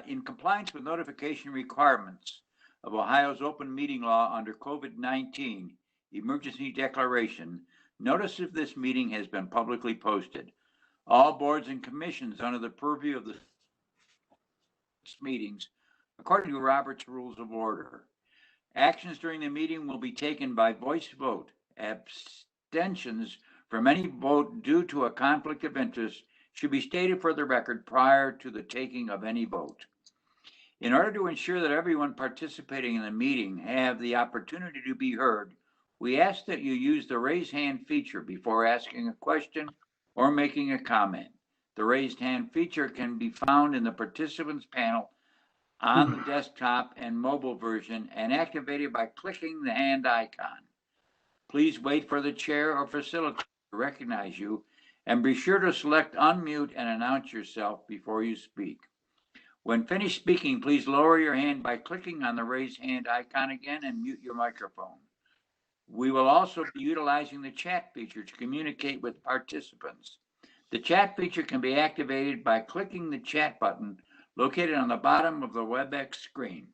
In compliance with notification requirements of Ohio's open meeting law under COVID-19 emergency declaration, notice of this meeting has been publicly posted. All boards and commissions under the purview of the meetings, according to Robert's Rules of Order. Actions during the meeting will be taken by voice vote. Abstentions from any vote due to a conflict of interest should be stated for the record prior to the taking of any vote. In order to ensure that everyone participating in the meeting have the opportunity to be heard, we ask that you use the raise hand feature before asking a question or making a comment. The raised hand feature can be found in the participants panel on the desktop and mobile version and activated by clicking the hand icon. Please wait for the chair or facilitator to recognize you, and be sure to select unmute and announce yourself before you speak. When finished speaking, please lower your hand by clicking on the raise hand icon again and mute your microphone. We will also be utilizing the chat feature to communicate with participants. The chat feature can be activated by clicking the chat button located on the bottom of the WebEx screen.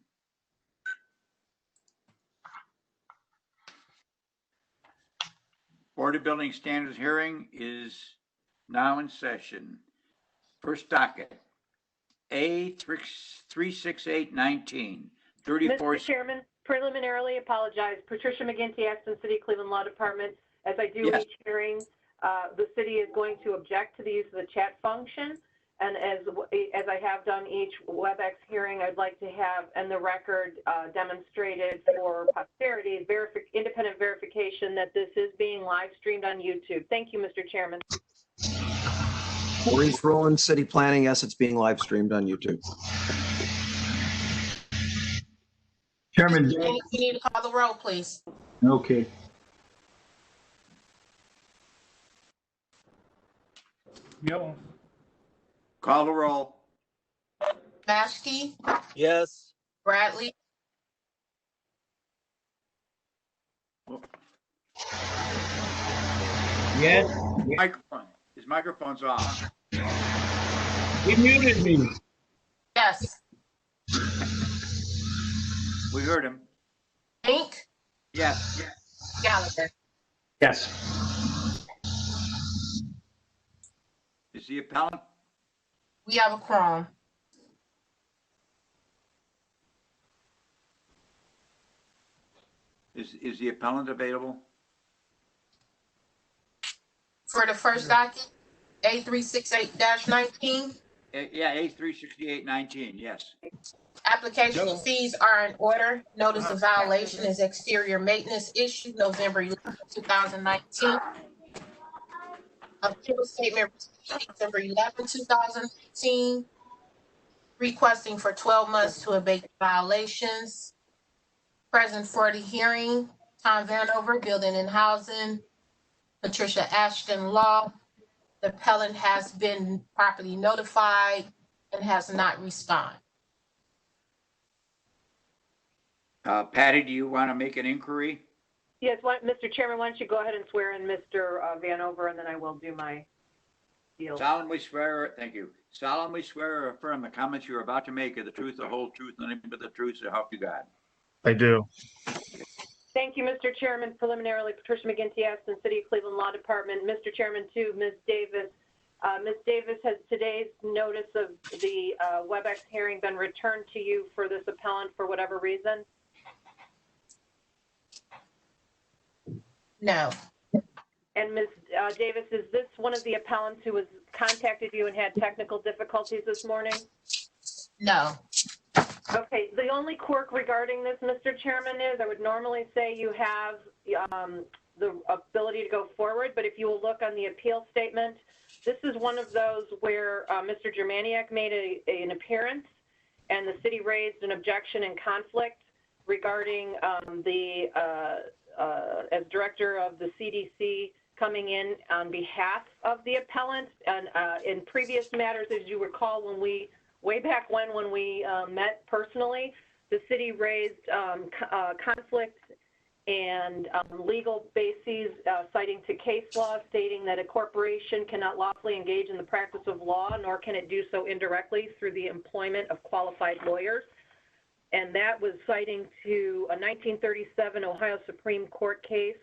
Board of Building Standards hearing is now in session. First docket, A36819, 34. Mr. Chairman, preliminarily apologize. Patricia McGinty, Aston City, Cleveland Law Department. As I do each hearing, the city is going to object to the use of the chat function. And as I have done each WebEx hearing, I'd like to have in the record demonstrated for posterity, independent verification that this is being live streamed on YouTube. Thank you, Mr. Chairman. Maurice Rowland, City Planning. Yes, it's being live streamed on YouTube. Chairman, You need to call the roll, please. okay. Yo. Call the roll. Maskey, Yes. Bradley, Yes, Microphone. His microphone's off. he muted me. yes. We heard him. Inc., Yes. Gallagher. Yes. Is the appellant? We have a quorum. Is the appellant available? For the first docket, A368-19, Yeah, A36819, yes. application fees are in order. Notice of violation is exterior maintenance issued November 11, 2019. Appeal statement received December 11, 2019, requesting for 12 months to abate violations. Present for the hearing, Tom Vanover, Building and Housing, Patricia Ashton, Law. The appellant has been properly notified and has not responded. Patty, do you want to make an inquiry? Yes, Mr. Chairman, why don't you go ahead and swear in Mr. Vanover, and then I will do my deal. Solemnly swear, thank you. Solemnly swear or affirm the comments you are about to make are the truth, the whole truth, and nothing but the truth, so help you God. I do. Thank you, Mr. Chairman. Preliminarily, Patricia McGinty, Aston City, Cleveland Law Department. Mr. Chairman, too, Ms. Davis. Ms. Davis, has today's notice of the WebEx hearing been returned to you for this appellant for whatever reason? No. And Ms. Davis, is this one of the appellants who has contacted you and had technical difficulties this morning? No. Okay, the only quirk regarding this, Mr. Chairman, is I would normally say you have the ability to go forward, but if you will look on the appeal statement, this is one of those where Mr. Germaniak made an appearance and the city raised an objection and conflict regarding as director of the CDC coming in on behalf of the appellant. And in previous matters, as you recall, when we way back when we met personally, the city raised conflict and legal bases citing to case law stating that a corporation cannot lawfully engage in the practice of law, nor can it do so indirectly through the employment of qualified lawyers. And that was citing to a 1937 Ohio Supreme Court case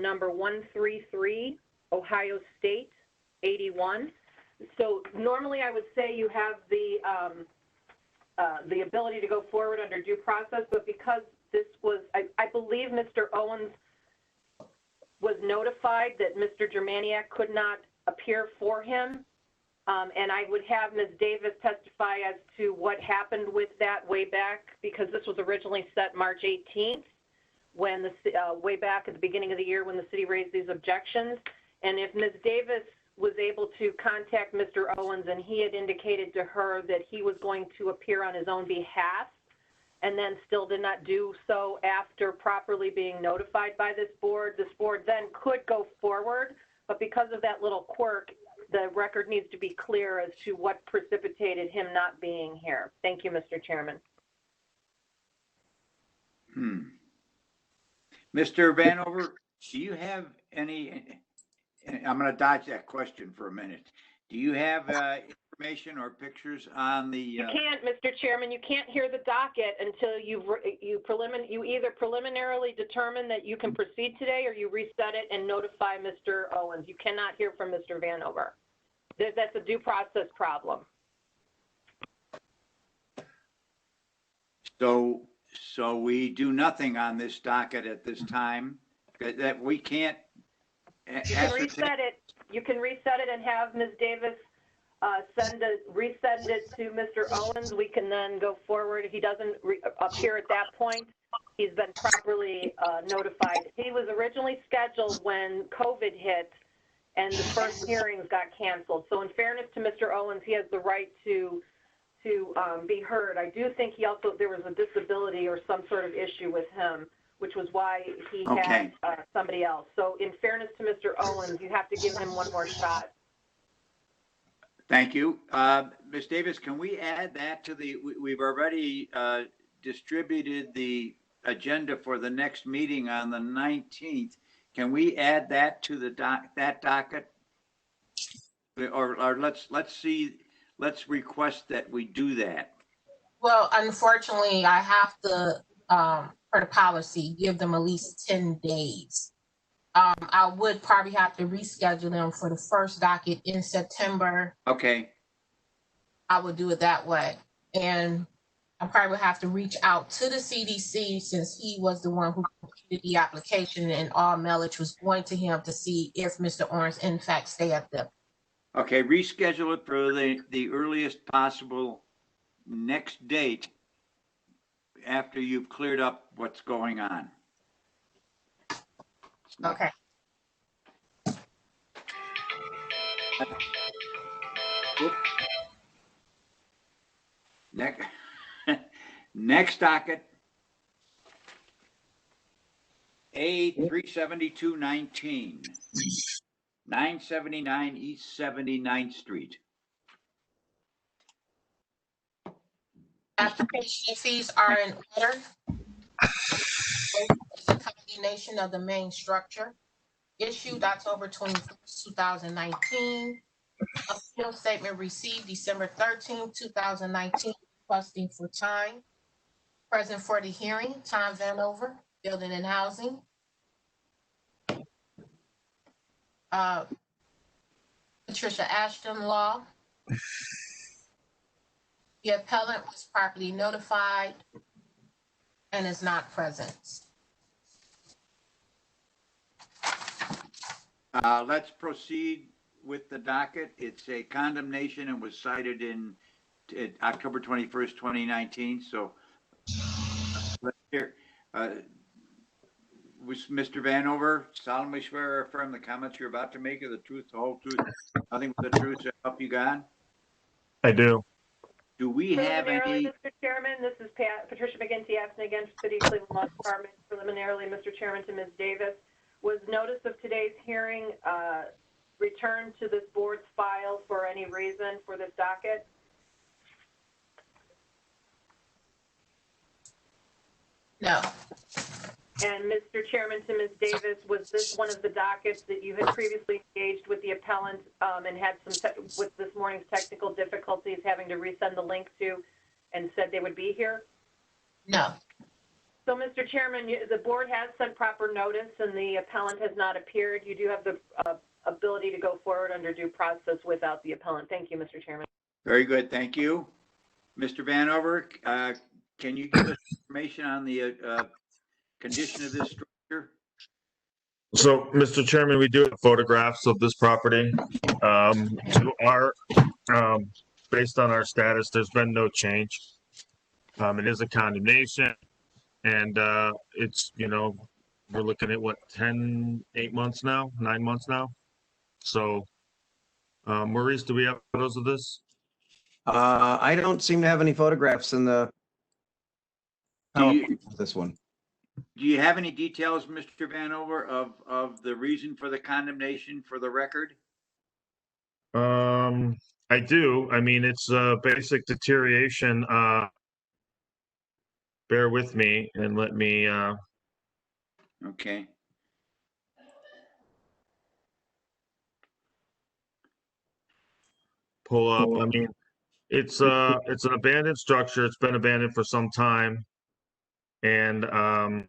number 133, Ohio State 81. So normally I would say you have the ability to go forward under due process, but because this was, I believe Mr. Owens was notified that Mr. Germaniak could not appear for him. And I would have Ms. Davis testify as to what happened with that way back, because this was originally set March 18th, when way back at the beginning of the year when the city raised these objections. And if Ms. Davis was able to contact Mr. Owens and he had indicated to her that he was going to appear on his own behalf, and then still did not do so after properly being notified by this board then could go forward. But because of that little quirk, the record needs to be clear as to what precipitated him not being here. Thank you, Mr. Chairman. Mr. Vanover, do you have any, I'm going to dodge that question for a minute. Do you have information or pictures on the? You can't, Mr. Chairman. You can't hear the docket until you either preliminarily determine that you can proceed today, or you reset it and notify Mr. Owens. You cannot hear from Mr. Vanover. That's a due process problem. So we do nothing on this docket at this time. That we can't. You can reset it. You can reset it and have Ms. Davis resend it to Mr. Owens. We can then go forward. If he doesn't appear at that point, he's been properly notified. He was originally scheduled when COVID hit and the first hearings got canceled. So in fairness to Mr. Owens, he has the right to be heard. I do think there was a disability or some sort of issue with him, which was why he had somebody else. So in fairness to Mr. Owens, you have to give him one more shot. Thank you. Ms. Davis, can we add that to we've already distributed the agenda for the next meeting on the 19th. Can we add that to that docket? Or let's request that we do that. Well, unfortunately, I have to, per the policy, give them at least 10 days. I would probably have to reschedule them for the first docket in September. Okay. I would do it that way. And I probably would have to reach out to the CDC, since he was the one who completed the application and all mileage was going to him, to see if Mr. Orange in fact stay at the. Okay, reschedule it for the earliest possible next date after you've cleared up what's going on. Okay. Next docket, A37219, 979 East 79th Street. Application fees are in order. It's a combination of the main structure. Issued October 21st, 2019. Appeal statement received December 13th, 2019, requesting for time. Present for the hearing, Tom Vanover, Building and Housing. Patricia Ashton, Law. The appellant was properly notified and is not present. Let's proceed with the docket. It's a condemnation and was cited in October 21st, 2019. So let's hear. Was Mr. Vanover solemnly swear or affirm the comments you're about to make are the truth, the whole truth, nothing but the truth to help you God? I do. Do we have any? Mr. Chairman, this is Patricia McGinty asking against City Cleveland Law Department. Preliminarily, Mr. Chairman, to Ms. Davis. Was notice of today's hearing returned to this board's file for any reason for this docket? No. And Mr. Chairman, to Ms. Davis, was this one of the dockets that you had previously engaged with the appellant and had with this morning's technical difficulties having to resend the link to and said they would be here? No. So, Mr. Chairman, the board has sent proper notice and the appellant has not appeared. You do have the ability to go forward under due process without the appellant. Thank you, Mr. Chairman. Very good, thank you. Mr. Vanover, can you give us information on the condition of this structure? So, Mr. Chairman, we do have photographs of this property. Based on our status, there's been no change. It is a condemnation, and it's, we're looking at what, 8 months now, 9 months now. So, Maurice, do we have photos of this? I don't seem to have any photographs in the PowerPoint of this one. Do you have any details, Mr. Vanover, of the reason for the condemnation for the record? I do. I mean, it's basic deterioration. Bear with me and let me. Okay. Pull up. I mean, it's an abandoned structure. It's been abandoned for some time, and I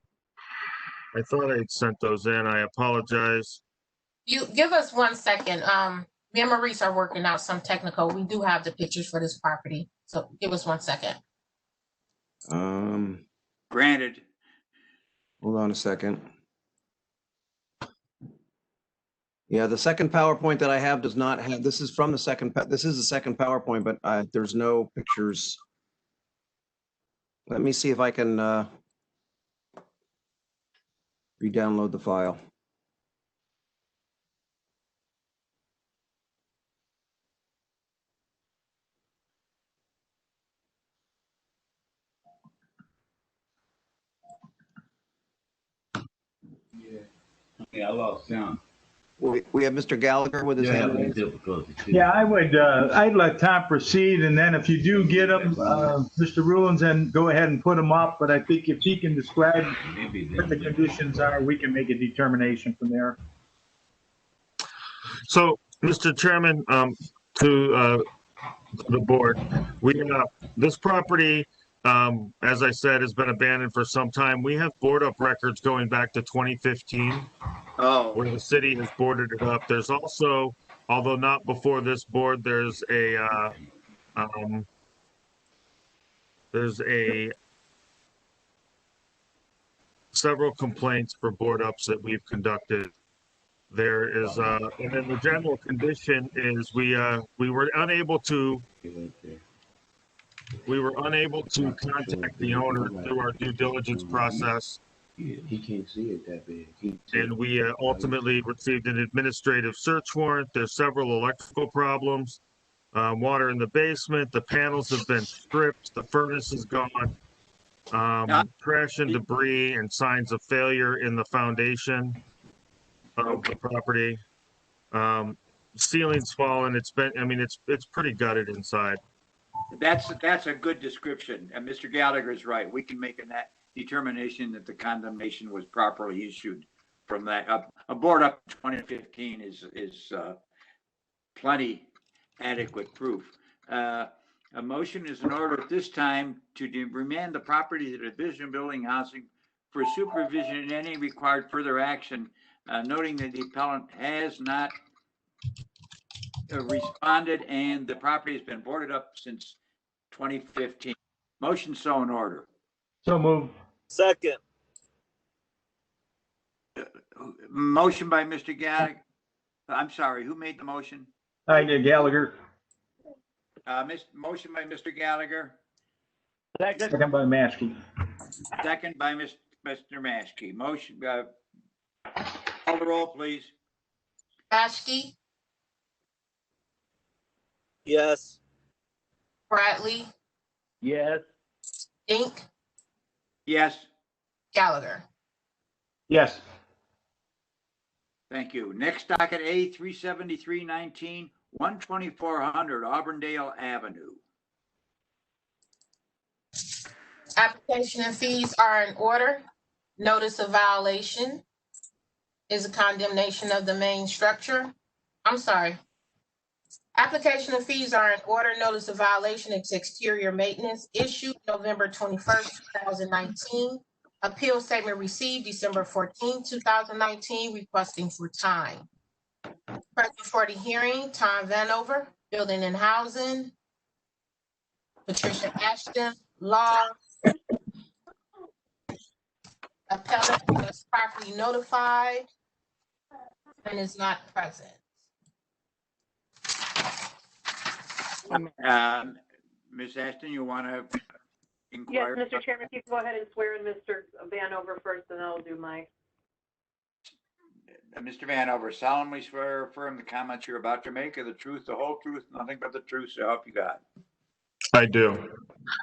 thought I'd sent those in. I apologize. You give us 1 second. Me and Maurice are working out some technical. We do have the pictures for this property. So give us 1 second. Granted. Hold on a second. Yeah, the second PowerPoint that I have does not have, this is from the second, this is the second PowerPoint, but there's no pictures. Let me see if I can re-download the file. Yeah, I lost sound. We have Mr. Gallagher with his hand raised. Yeah, I'd let Tom proceed, and then if you do get them, Mr. Rulons, then go ahead and put them up. But I think if he can describe what the conditions are, we can make a determination from there. So, Mr. Chairman, to the board, this property, as I said, has been abandoned for some time. We have board up records going back to 2015. Where the city has boarded it up. There's also, although not before this board, there's several complaints for board ups that we've conducted. There is, and then the general condition is we were unable to contact the owner through our due diligence process. He can't see it that big. And we ultimately received an administrative search warrant. There's several electrical problems, water in the basement. The panels have been stripped. The furnace is gone. Trash and debris and signs of failure in the foundation of the property. Ceiling's fallen. It's pretty gutted inside. That's a good description. And Mr. Gallagher is right. We can make that determination that the condemnation was properly issued from that. A board up 2015 is plenty adequate proof. A motion is in order at this time to remand the property to the Division of Building Housing for supervision and any required further action, noting that the appellant has not responded and the property has been boarded up since 2015. Motion so in order. So moved. Second. Motion by Mr. Gallagher. I'm sorry, who made the motion? I did, Gallagher. Motion by Mr. Gallagher, Second by Maskey. second by Mr. Maskey. Motion, call the roll, please. Maskey, Yes. Bradley, Yes. Dink, Yes, Gallagher. Yes. thank you. Next docket A, 37319, 12400 Auburndale Avenue. Application and fees are in order. Notice of violation is a condemnation of the main structure. I'm sorry. Application of fees are in order. Notice of violation is exterior maintenance issued November 21st, 2019. Appeal statement received December 14th, 2019, requesting for time. Present for the hearing, Tom Vanover, Building and Housing. Patricia Ashton, Law. Appellant was properly notified and is not present. Ms. Ashton, you want to Yes, inquire? Mr. Chairman, if you can go ahead and swear in Mr. Vanover first, and then I'll do my. Mr. Vanover, solemnly swear or affirm the comments you're about to make are the truth, the whole truth, nothing but the truth, so help you God. I do.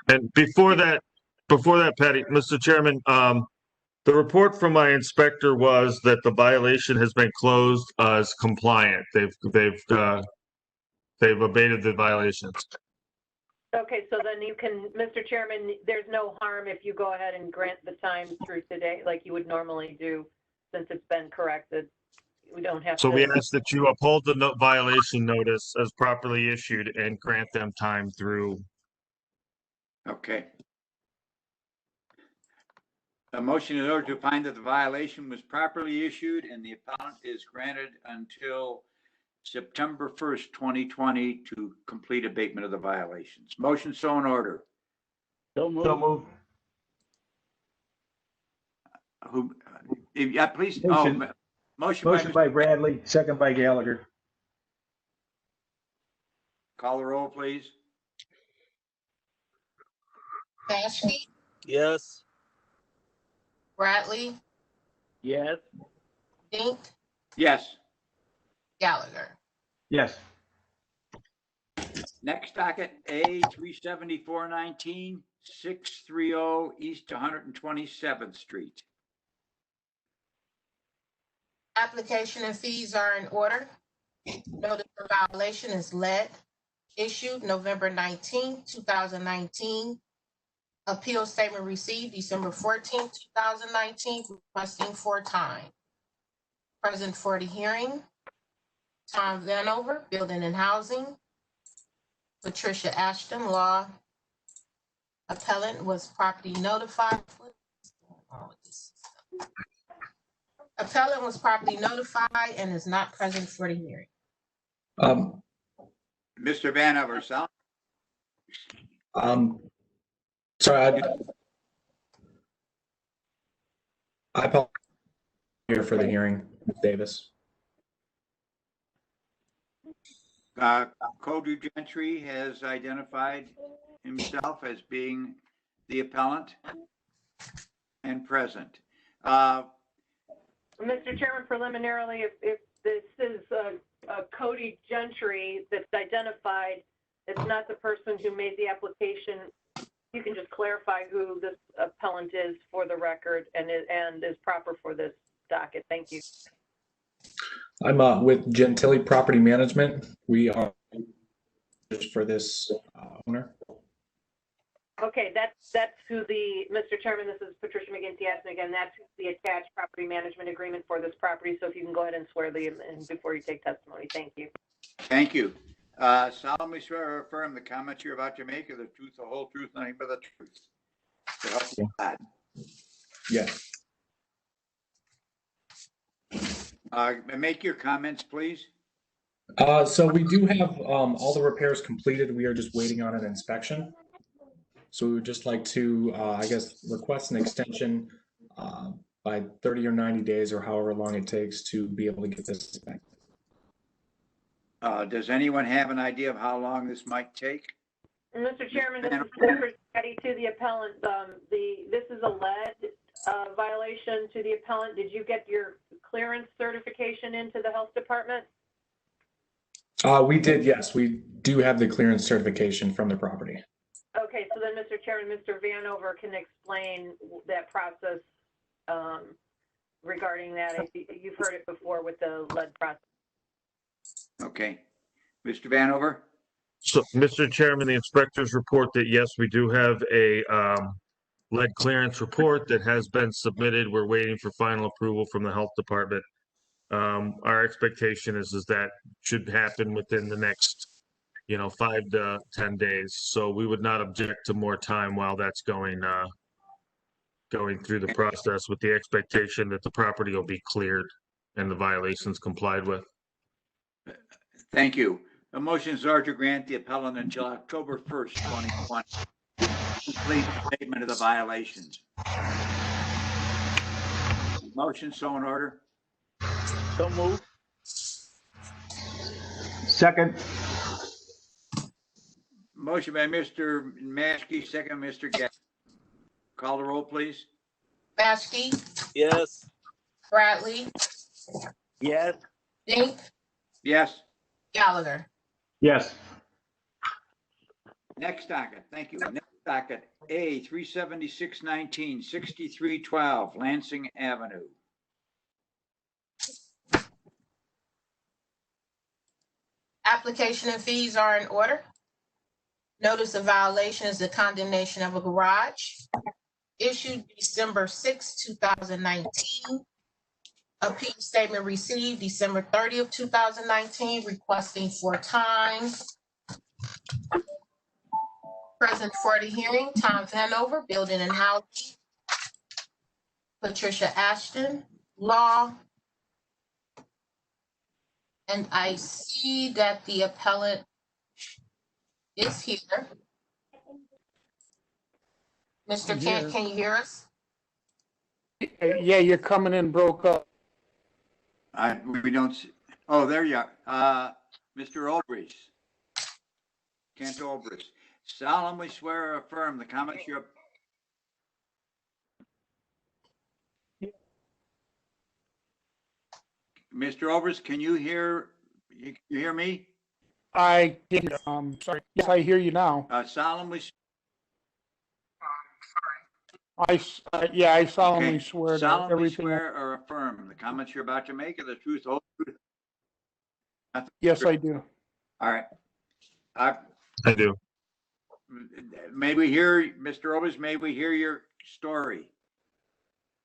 And before that, Patty, Mr. Chairman, the report from my inspector was that the violation has been closed as compliant. They've abated the violations. Okay, so then you can, Mr. Chairman, there's no harm if you go ahead and grant the time through today, like you would normally do, since it's been corrected. We don't have to. So we ask that you uphold the violation notice as properly issued and grant them time through. Okay. A motion in order to find that the violation was properly issued and the appellant is granted until September 1st, 2020 to complete abatement of the violations. Motion so in order. So So moved. Who, yeah, please. Motion. Motion Motion by Bradley, second by Gallagher. Call the roll, please. Bashki, Yes. Bradley, Yes. Dink, Yes. Gallagher. Yes. Next docket, A 37419, 630 East 127th Street. Application and fees are in order. Notice of violation is lead, issued November 19th, 2019. Appeal statement received December 14th, 2019, requesting for time. Present for the hearing, Tom Vanover, Building and Housing. Patricia Ashton, Law. Appellant was properly notified. What is going on with this system? Appellant was properly notified and is not present for the hearing. Mr. Vanover, sound? Sorry, I apologize here for the hearing, Davis. Cody Gentry has identified himself as being the appellant and present. Mr. Chairman, preliminarily, if this is a Cody Gentry that's identified, it's not the person who made the application, you can just clarify who this appellant is for the record and is proper for this docket. Thank you. I'm with Gentili Property Management. We are for this owner. Okay, that's who Mr. Chairman, this is Patricia McGinty asking again, that's the attached property management agreement for this property. So if you can go ahead and swear in before you take testimony. Thank you. Thank you. Solemnly swear or affirm the comments you're about to make are the truth, the whole truth, nothing but the truth. So help you God. Yes. Make your comments, please. So we do have all the repairs completed. We are just waiting on an inspection. So we would just like to, I guess, request an extension by 30 or 90 days or however long it takes to be able to get this inspected. Does anyone have an idea of how long this might take? Mr. Chairman, this is Jennifer Scotty to the appellant. This is a lead violation to the appellant. Did you get your clearance certification into the health department? We did, yes. We do have the clearance certification from the property. Okay, so then, Mr. Chairman, Mr. Vanover can explain that process regarding that. You've heard it before with the lead process. Okay. Mr. Vanover? So, Mr. Chairman, the inspectors report that yes, we do have a lead clearance report that has been submitted. We're waiting for final approval from the health department. Our expectation is that should happen within the next, 5 to 10 days. So we would not object to more time while that's going through the process, with the expectation that the property will be cleared and the violations complied with. Thank you. The motion is to grant the appellant until October 1st, 2020. Complete statement of the violations. Motion so in order. So moved. Second. Motion by Mr. Maskey, second Mr. Gadd. Call the roll, please. Maskey, Yes. Bradley, Yes. Dink, Yes. Gallagher. Yes. Next docket, thank you. Next docket, A 37619, 6312 Lansing Avenue. Application and fees are in order. Notice of violation is the condemnation of a garage. Issued December 6, 2019. Appeal statement received December 30th, 2019, requesting 4 times. Present for the hearing, Tom Vanover, Building and Housing. Patricia Ashton, Law. And I see that the appellant is here. Mr. Kent, can you hear us? Yeah, you're coming in broke up. We don't see, oh, there you are. Mr. Olbrich. Kent Olbrich. Solemnly swear or affirm the comments you have. Mr. Olbrich, can you hear me? I can, sorry. Yes, I hear you now. Solemnly. I solemnly Okay. swear that Solemnly everything. swear or affirm the comments you're about to make are the truth, whole truth. Nothing but Yes, truth. I do. All right. I do. May we hear, Mr. Olbrich, may we hear your story?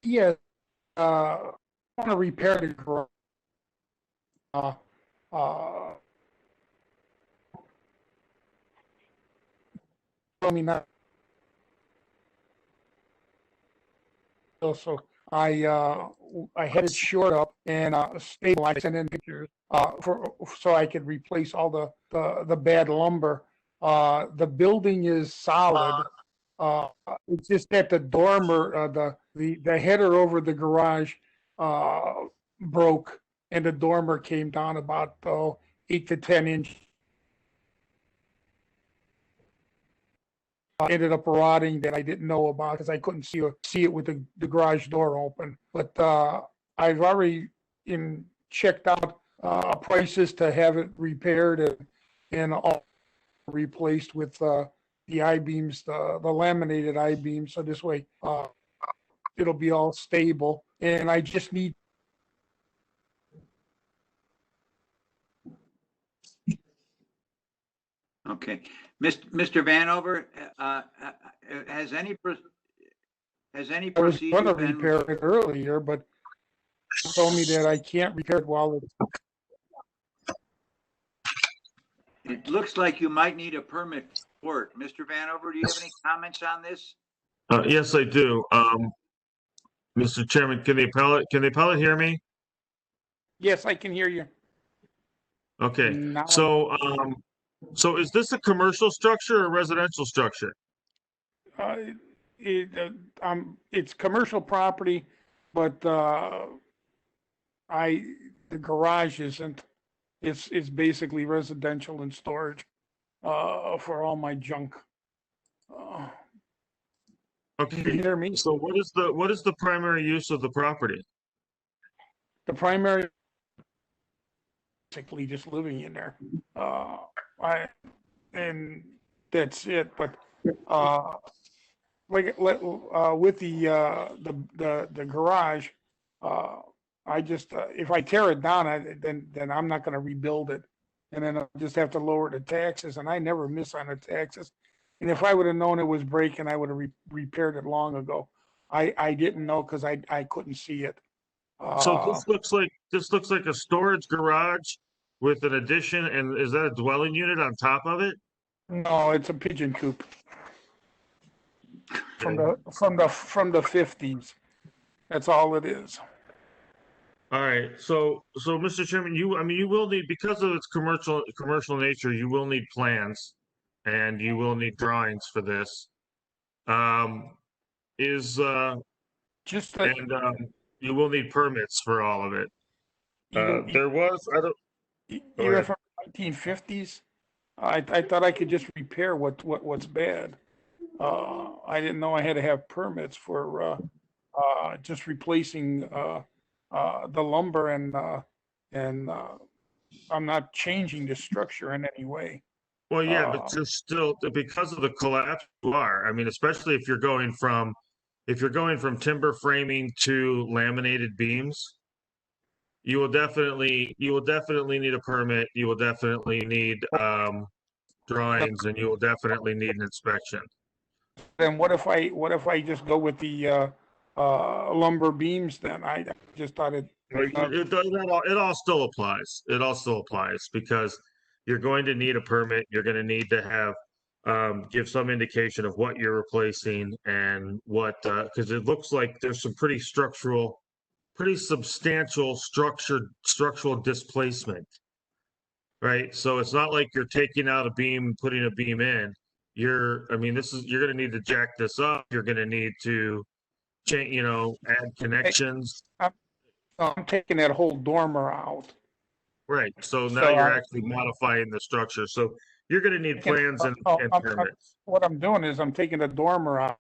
Yeah, I want to repair the garage. I mean, so I had it shored up and stabilized, and then pictures so I could replace all the bad lumber. The building is solid. It's just that the dormer, the header over the garage broke, and the dormer came down about 8 to 10 inches. Ended up rotting that I didn't know about because I couldn't see it with the garage door open. But I've already checked out prices to have it repaired and all replaced with the I-beams, the laminated I-beams. So this way it'll be all stable. And I just need. Okay. Mr. Vanover, has any I was procedure going to been? repair it earlier, but told me that I can't repair it while it's. It looks like you might need a permit for it. Mr. Vanover, do you have any comments on this? Yes, I do. Mr. Chairman, can the appellate hear me? Yes, I can hear you. Okay, Now so is this a commercial structure or a residential structure? it's commercial property, but the garage isn't. It's basically residential and storage for all my junk. Okay, Can you hear me? so what is the primary use of the property? The primary, basically just living in there. And that's it. But with the garage, I just if I tear it down, then I'm not going to rebuild it, and then I'll just have to lower the taxes. And I never miss on the taxes. And if I would have known it was breaking, I would have repaired it long ago. I didn't know because I couldn't see it. So Uh, this looks like a storage garage with an addition, and is that a dwelling unit on top of it? no, it's a pigeon coop from Okay. the 50s. That's all it is. All right, so Mr. Chairman, I mean, you will need, because of its commercial nature, you will need plans and you will need drawings for this. Is Just and you will need permits for all of it. even There was, I don't, go even ahead. from 1950s, I thought I could just repair what's bad. I didn't know I had to have permits for just replacing the lumber and I'm not changing the structure in any way. Well, yeah, but Uh, just still, because of the collapse, you are. I mean, especially if you're going from timber framing to laminated beams, you will definitely need a permit. You will definitely need drawings, and you will definitely need an inspection. Then what if I just go with the lumber beams then? I just thought it. It all still applies. It all still applies because you're going to need a permit. You're going to need to have give some indication of what you're replacing and what because it looks like there's some pretty substantial structural displacement, right? So it's not like you're taking out a beam, putting a beam in. You're going to need to jack this up. You're going to need to change, add connections. I'm taking that whole dormer out. Right. So now So you're actually modifying the structure. So you're going to need plans and permits. What I'm doing is I'm taking the dormer out.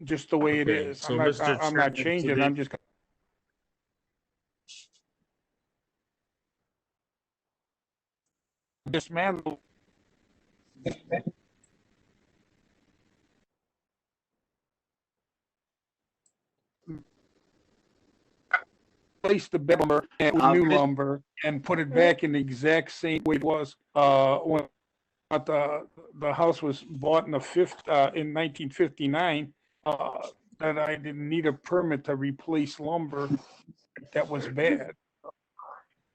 Just the way it Okay, is. so I'm not, Mr. I'm not Chairman, to changing. the- I'm just dismantle. Place the bed lumber and new lumber and put it back in the exact same way it was when the house was bought in in 1959. That I didn't need a permit to replace lumber that was bad.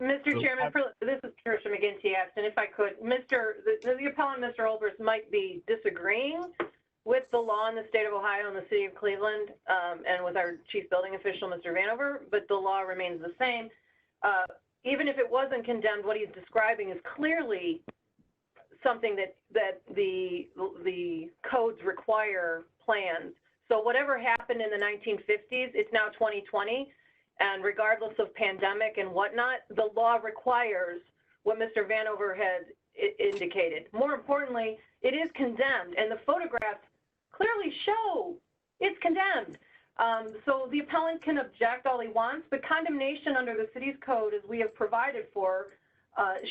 Mr. Chairman, this is Tricia McGinty Aston. If I could, the appellant, Mr. Olbers, might be disagreeing with the law in the state of Ohio and the city of Cleveland, and with our chief building official, Mr. Vanover, but the law remains the same. Even if it wasn't condemned, what he's describing is clearly something that the codes require plans. So whatever happened in the 1950s, it's now 2020. And regardless of pandemic and whatnot, the law requires what Mr. Vanover has indicated. More importantly, it is condemned, and the photographs clearly show it's condemned. So the appellant can object all he wants, but condemnation under the city's code, as we have provided for,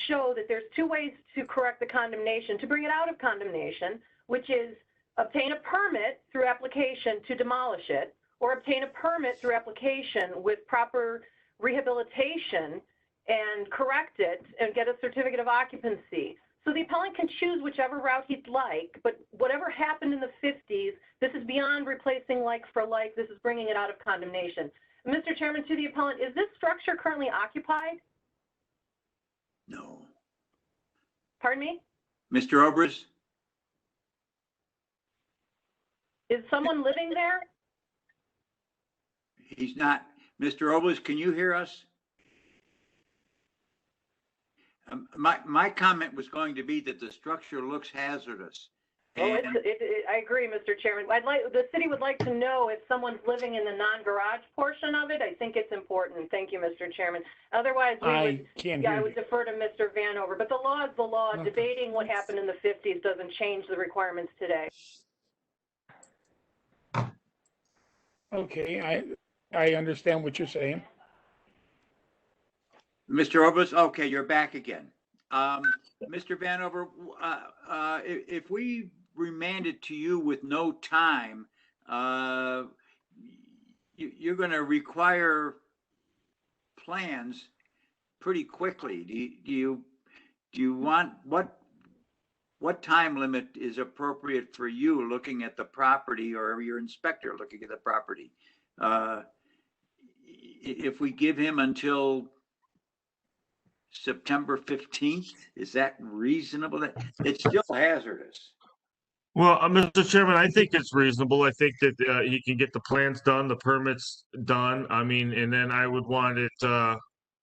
show that there's two ways to correct the condemnation, to bring it out of condemnation, which is obtain a permit through application to demolish it, or obtain a permit through application with proper rehabilitation and correct it and get a certificate of occupancy. So the appellant can choose whichever route he'd like, but whatever happened in the 50s, this is beyond replacing like for like. This is bringing it out of condemnation. Mr. Chairman, to the appellant, is this structure currently occupied? No. Pardon me? Mr. Obrist? Is someone living there? He's not. Mr. Obrist, can you hear us? My comment was going to be that the structure looks hazardous. Oh, I agree, Mr. Chairman. The city would like to know if someone's living in the non-garage portion of it. I think it's important. Thank you, Mr. Chairman. Otherwise, I would defer to Mr. Vanover. But the law is the law. Okay. Debating what happened in the 50s doesn't change the requirements today. Okay, I understand what you're saying. Mr. Obrist, okay, you're back again. Mr. Vanover, if we remanded to you with no time, you're going to require plans pretty quickly. Do you want, what time limit is appropriate for you looking at the property or your inspector looking at the property? If we give him until September 15th, is that reasonable? It's still hazardous. Well, Mr. Chairman, I think it's reasonable. I think that he can get the plans done, the permits done. I mean, and then I would want it,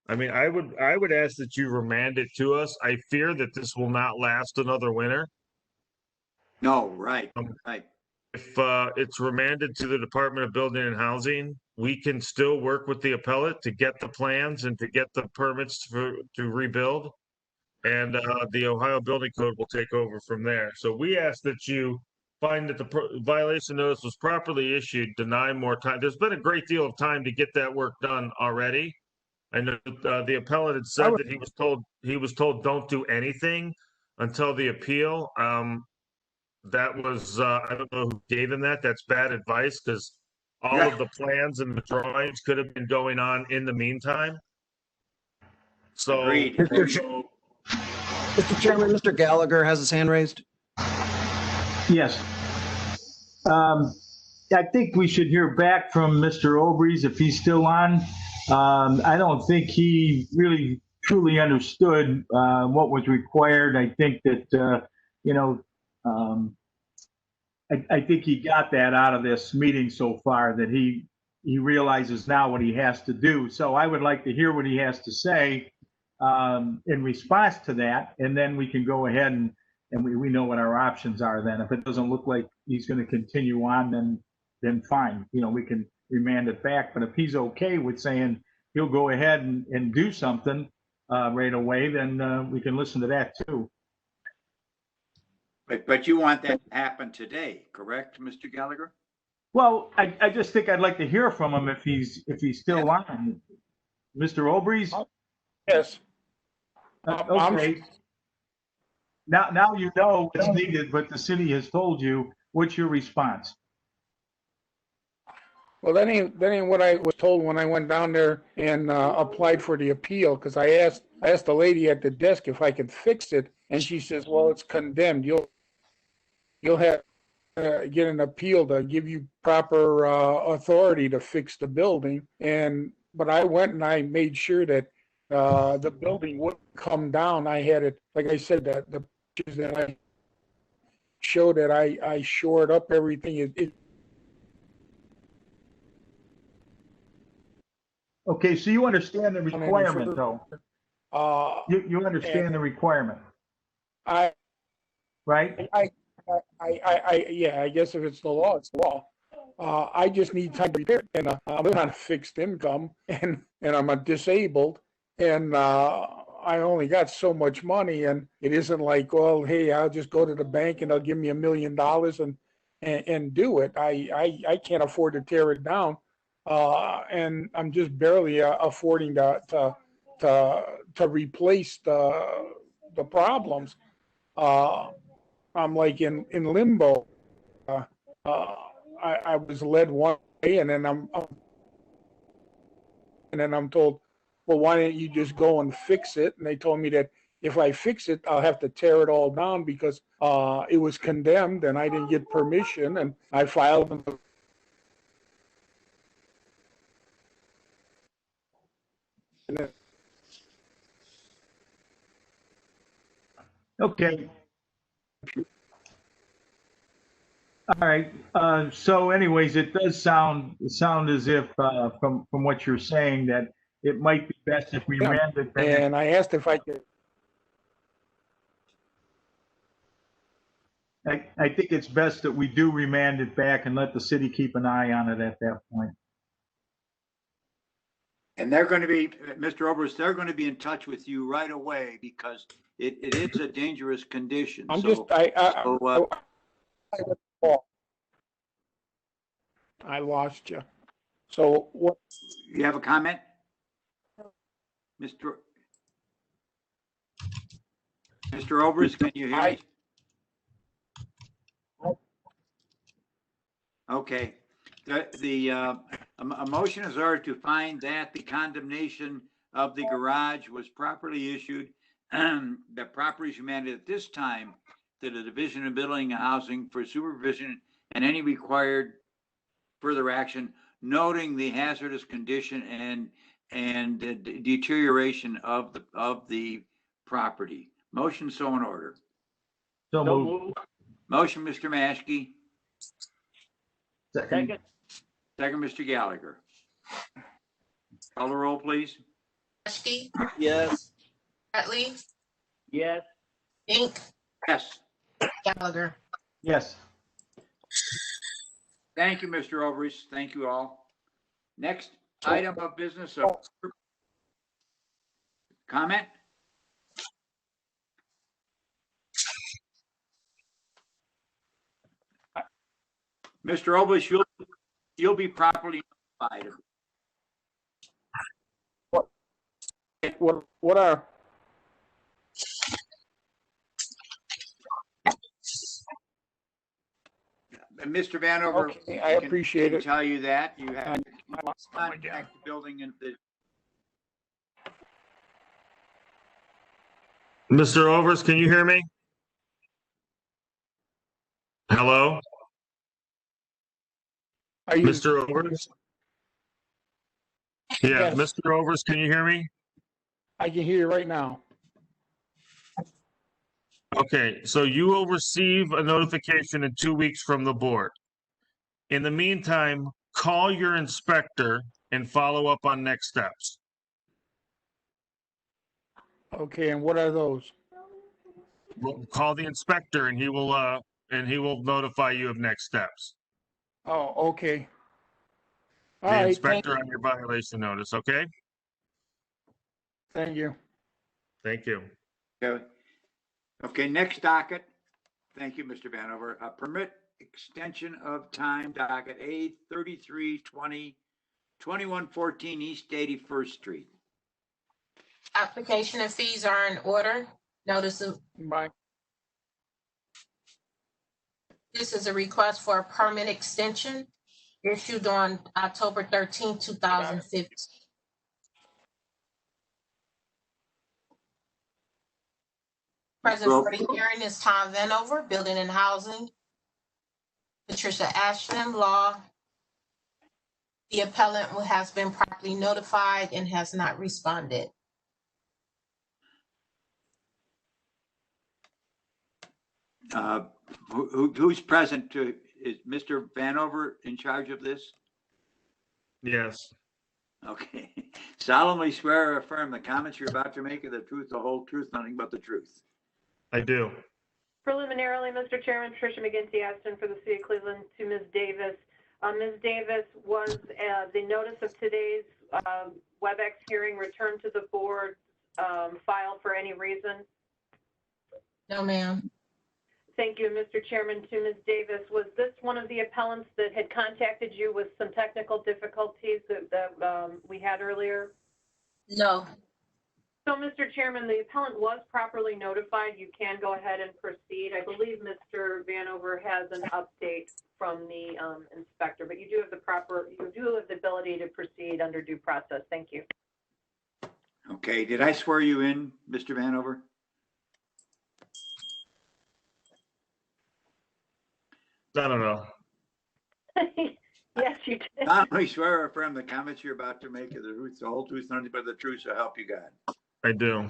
I mean, I would ask that you remand it to us. I fear that this will not last another winter. No, right, right. If it's remanded to the Department of Building and Housing, we can still work with the appellate to get the plans and to get the permits to rebuild. And the Ohio Building Code will take over from there. So we ask that you find that the violation notice was properly issued, deny more time. There's been a great deal of time to get that work done already. I know the appellate had said that he was told don't do anything until the appeal. That was I don't know who gave him that. That's bad advice because all of the plans and the drawings could have been going on in the meantime. So Agreed. Mr. Chairman, Mr. Gallagher has his hand raised. Yes. I think we should hear back from Mr. Obreys if he's still on. I don't think he really truly understood what was required. I think that, I think he got that out of this meeting so far, that he realizes now what he has to do. So I would like to hear what he has to say in response to that, and then we can go ahead and we know what our options are then. If it doesn't look like he's going to continue on, then fine, we can remand it back. But if he's okay with saying he'll go ahead and do something right away, then we can listen to that too. But you want that to happen today, correct, Mr. Gallagher? Well, I just think I'd like to hear from him if he's still on. Mr. Obreys? Yes. Okay. Now you know what's needed, but the city has told you. What's your response? Well, that ain't what I was told when I went down there and applied for the appeal, because I asked the lady at the desk if I could fix it, and she says, well, it's condemned. You'll have to get an appeal to give you proper authority to fix the building. But I went and I made sure that the building would come down. I had it, like I said, that the pictures that I showed that I shored up everything. Okay, so you understand the requirement, though. You understand the requirement, right? Yeah, I guess if it's the law, it's the law. I just need time to repair it, and I'm on a fixed income, and I'm disabled, and I only got so much money, and it isn't like, well, hey, I'll just go to the bank and they'll give me $1 million and do it. I can't afford to tear it down, and I'm just barely affording to replace the problems. I'm like in limbo. I was led one way, and then I'm told, well, why don't you just go and fix it? And they told me that if I fix it, I'll have to tear it all down because it was condemned and I didn't get permission, and I filed them. Okay. All right. So anyways, it does sound as if from what you're saying that it might be best if we remand it back. And I asked if I could. I think it's best that we do remand it back and let the city keep an eye on it at that point. And they're going to be, Mr. Oberst, they're going to be in touch with you right away because it is a dangerous condition. I lost you. So what? You have a comment? Mr. Oberst, can you hear me? Okay. A motion is ordered to find that the condemnation of the garage was properly issued. The property is remanded at this time to the Division of Building and Housing for supervision and any required further action, noting the hazardous condition and the deterioration of the property. Motion so in order. So So moved. moved. Motion, Mr. Maskey. Second. Second, Mr. Gallagher. Call the roll, please. Maskey, Yes. Bradley, Yes. Fink, Yes. Gallagher. Yes. Thank you, Mr. Overy. Thank you all. Next item of business of comment? Mr. Overy, you'll be properly notified. What are, And Mr. Vanover, okay, I appreciate can it. tell you that you have to Oh my God. contact the building and the. Mr. Overs, can you hear me? Hello, Are you, Mr. Overs? Yeah, Yes. Mr. Overs, can you hear me? I can hear you right now. Okay, so you will receive a notification in 2 weeks from the board. In the meantime, call your inspector and follow up on next steps. Okay, and what are those? Call the inspector and he will notify you of next steps. Oh, okay. All The right, inspector on your violation notice, okay? thank you. Thank you. Okay, next docket. Thank you, Mr. Vanover. Permit extension of time docket A 3320 2114 East 81st Street. Application and fees are in order. Notice of, Bye. this is a request for a permit extension issued on October 13, 2015. Present for the hearing is Tom Vanover, Building and Housing. Patricia Ashton, Law. The appellant has been properly notified and has not responded. Who's present? Is Mr. Vanover in charge of this? Yes, Okay. Solemnly swear or affirm the comments you're about to make are the truth, the whole truth, nothing but the truth. I do. Preliminarily, Mr. Chairman, Patricia McGinty Aston for the City of Cleveland to Ms. Davis. Ms. Davis, was the notice of today's WebEx hearing returned to the board file for any reason? No, ma'am. Thank you, Mr. Chairman. To Ms. Davis, was this one of the appellants that had contacted you with some technical difficulties that we had earlier? No. So, Mr. Chairman, the appellant was properly notified. You can go ahead and proceed. I believe Mr. Vanover has an update from the inspector, but you do have the ability to proceed under due process. Thank you. Okay, did I swear you in, Mr. Vanover? I don't know. Yes, you did. I swear or affirm the comments you're about to make are the truth, the whole truth, nothing but the truth, so help you God. I do.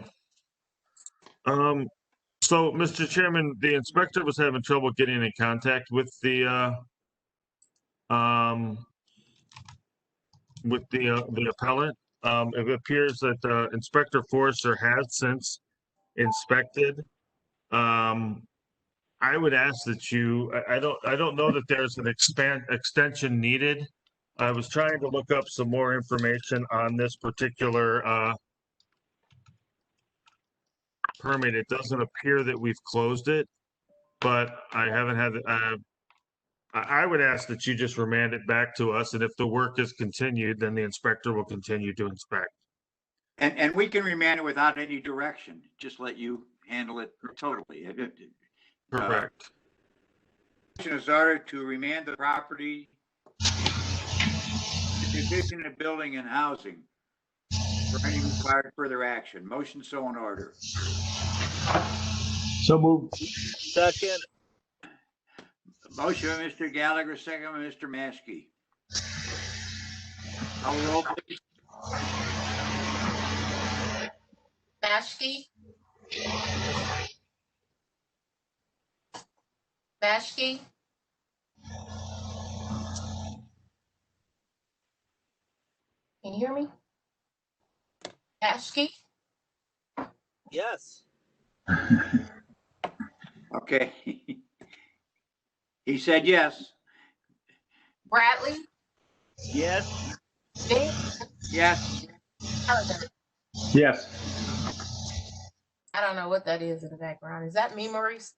So, Mr. Chairman, the inspector was having trouble getting in contact with the appellant. It appears that Inspector Forrester has since inspected. I would ask that I don't know that there's an extension needed. I was trying to look up some more information on this particular permit. It doesn't appear that we've closed it, but I haven't had, I would ask that you just remand it back to us, and if the work is continued, then the inspector will continue to inspect. And we can remand it without any direction, just let you handle it totally. Correct. Motion is ordered to remand the property to Division of Building and Housing for any required further action. Motion so in order. So moved. Second. Motion by Mr. Gallagher, second by Mr. Maskey. Call the roll, please. Maskey. Maskey. Can you hear me? Maskey. Yes. Okay. He said yes. Bradley. Yes. Nick. Yes. Gallagher. Yes. I don't know what that is in the background. Is that me, Maurice?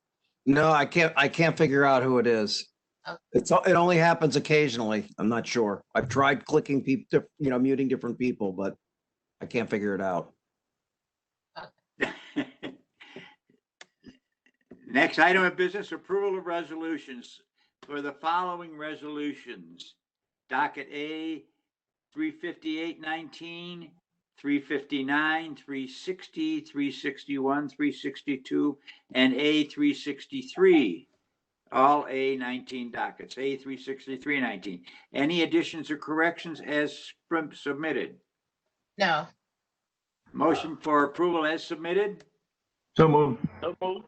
No, I can't figure out who it is. Okay. It only happens occasionally. I'm not sure. I've tried clicking people, muting different people, but I can't figure it out. Next item of business, approval of resolutions for the following resolutions. Docket A, 358-19, 359, 360, 361, 362, and A 363. All A19 dockets, A 363-19. Any additions or corrections as submitted? No. Motion for approval as submitted. So moved. So moved.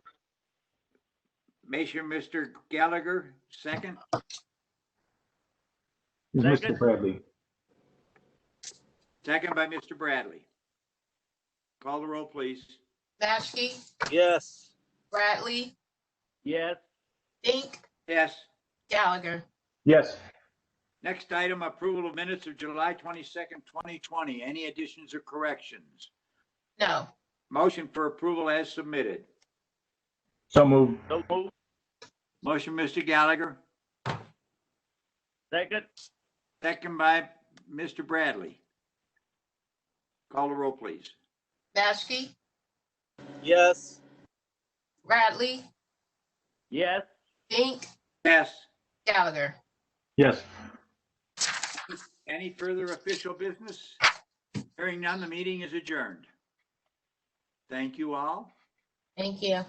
Motion, Mr. Gallagher, second. Is Second. Mr. Bradley. Second by Mr. Bradley. Call the roll, please. Maskey. Yes. Bradley. Yes. Dink. Yes. Gallagher. Yes. Next item, approval of minutes of July 22nd, 2020. Any additions or corrections? No. Motion for approval as submitted. So moved. So moved. Motion, Mr. Gallagher. Second. Second by Mr. Bradley. Call the roll, please. Maskey. Yes. Bradley. Yes. Dink. Yes. Gallagher. Yes. Any further official business? Hearing none, the meeting is adjourned. Thank you all. Thank you.